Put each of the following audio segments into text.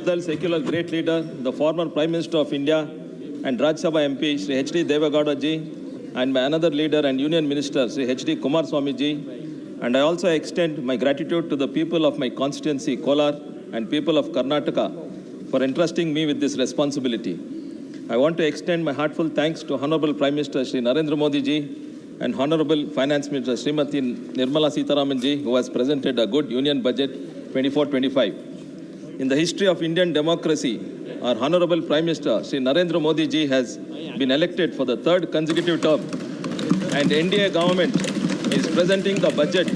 The secular great leader, the former Prime Minister of India and Rajya Sabha MP, Sri H.D. Devegowda ji, and my another leader and Union Minister, Sri H.D. Kumaraswamy ji. And I also extend my gratitude to the people of my constituency, Kolar, and people of Karnataka for entrusting me with this responsibility. I want to extend my heartfelt thanks to Honorable Prime Minister Sri Narendra Modi ji and Honorable Finance Minister Srimati Nirmala Sitharaman ji, who has presented a good Union Budget 24-25. In the history of Indian democracy, our Honorable Prime Minister Sri Narendra Modi ji has been elected for the third consecutive term, and NDA government is presenting the budget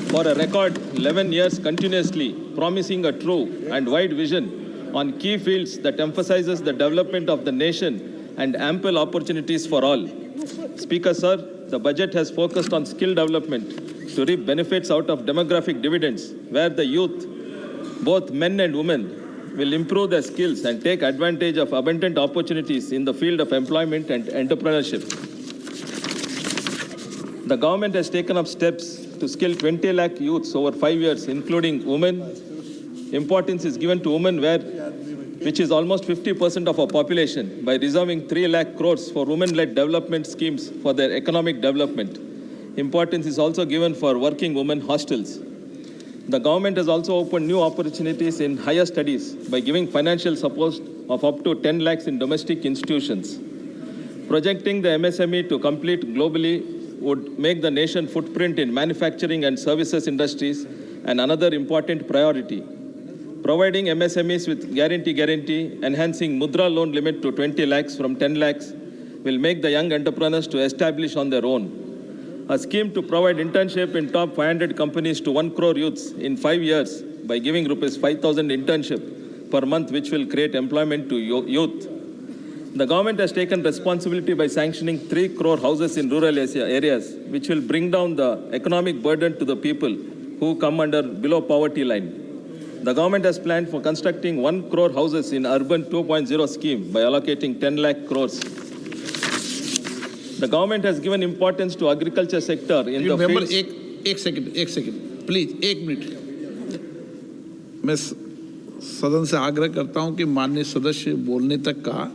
for a record 11 years continuously, promising a true and wide vision on key fields that emphasizes the development of the nation and ample opportunities for all. Speaker, sir, the budget has focused on skill development to reap benefits out of demographic dividends, where the youth, both men and women, will improve their skills and take advantage of abundant opportunities in the field of employment and entrepreneurship. The government has taken up steps to skill 20 lakh youths over 5 years, including women. Importance is given to women, which is almost 50% of our population, by reserving 3 lakh crores for women-led development schemes for their economic development. Importance is also given for working women hostels. The government has also opened new opportunities in higher studies by giving financial support of up to 10 lakhs in domestic institutions. Projecting the MSME to complete globally would make the nation footprint in manufacturing and services industries and another important priority. Providing MSMEs with guarantee, enhancing Mudra loan limit to 20 lakhs from 10 lakhs will make the young entrepreneurs to establish on their own. A scheme to provide internship in top 500 companies to 1 crore youths in 5 years by giving rupees 5,000 internship per month, which will create employment to youth. The government has taken responsibility by sanctioning 3 crore houses in rural areas, which will bring down the economic burden to the people who come under below poverty line. The government has planned for constructing 1 crore houses in Urban 2.0 scheme by allocating 10 lakh crores. The government has given importance to agriculture sector in the fields. एक second please, 1 minute. मैं सदन से आग्रह करता हूं कि माननीय सदस्य बोलने तक का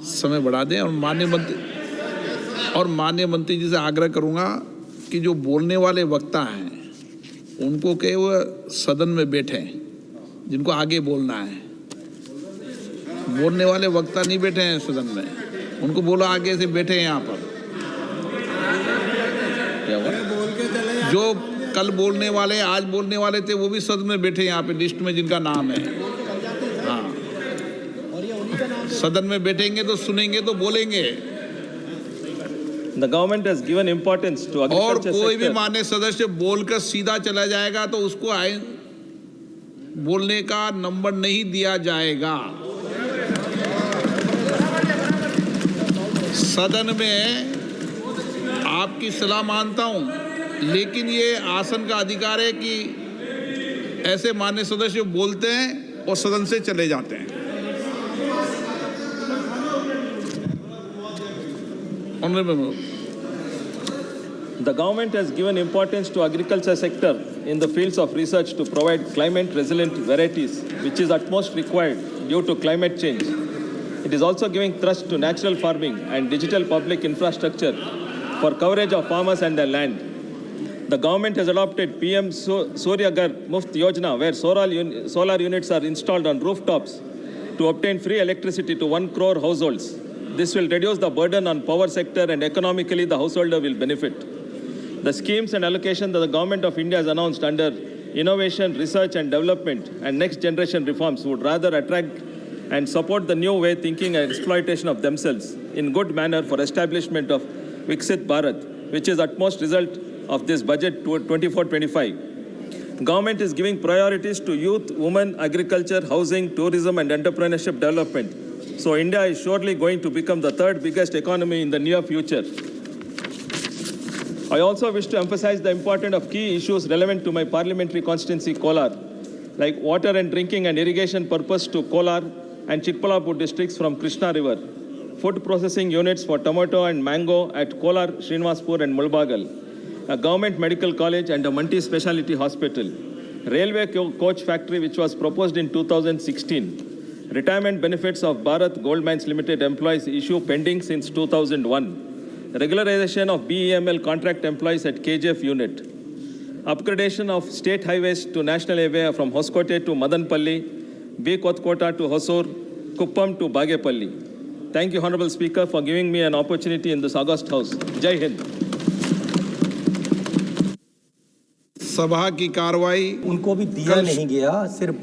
समय बढ़ा दें, और माननीय मंत्री जी से आग्रह करूंगा कि जो बोलने वाले वक्ता हैं उनको कहे वो सदन में बैठे, जिनको आगे बोलना है। बोलने वाले वक्ता नहीं बैठे हैं सदन में, उनको बोलो आगे से बैठे हैं यहाँ पर। जो कल बोलने वाले, आज बोलने वाले थे, वो भी सदन में बैठे यहाँ पे लिस्ट में जिनका नाम है। हाँ, सदन में बैठेंगे तो सुनेंगे तो बोलेंगे। The government has given importance to agriculture और कोई sector. भी माननीय सदस्य बोलकर सीधा चला जाएगा तो उसको बोलने का नंबर नहीं दिया जाएगा। सदन में आपकी सलाह मानता हूं, लेकिन ये आसन का अधिकार है कि ऐसे माननीय सदस्य बोलते हैं और सदन से चले जाते हैं। The government has given importance to agriculture sector in the fields of research to provide climate resilient varieties, which is utmost required due to climate change. It is also giving thrust to natural farming and digital public infrastructure for coverage of farmers and their land. The government has adopted PM Surya Ghar Muft Yojana, where solar units are installed on rooftops to obtain free electricity to 1 crore households. This will reduce the burden on power sector, and economically the householder will benefit. The schemes and allocation that the government of India has announced under innovation, research and development and next generation reforms would rather attract and support the new way thinking and exploitation of themselves in good manner for establishment of Viksit Bharat, which is utmost result of this budget 24-25. Government is giving priorities to youth, women, agriculture, housing, tourism and entrepreneurship development. So India is surely going to become the third biggest economy in the near future. I also wish to emphasize the importance of key issues relevant to my parliamentary constituency, Kolar, like water and drinking and irrigation purpose to Kolar and Chikbalapur districts from Krishna River, food processing units for tomato and mango at Kolar, Srinivasapur and Mulbagal, a government medical college and a multi-speciality hospital, railway coach factory which was proposed in 2016, Retirement benefits of Bharat Gold Mines Limited employees issue pending since 2001. Regularization of BEML contract employees at KGF unit. Upgradation of state highways to national highway from Hoskote to Madanpalli, B. Kotkota to Hosur, Kuppam to Bagepalli. Thank you, Honorable Speaker, for giving me an opportunity in this august house. Jai Hind. सभा की कार्रवाई उनको भी दिया नहीं गया, सिर्फ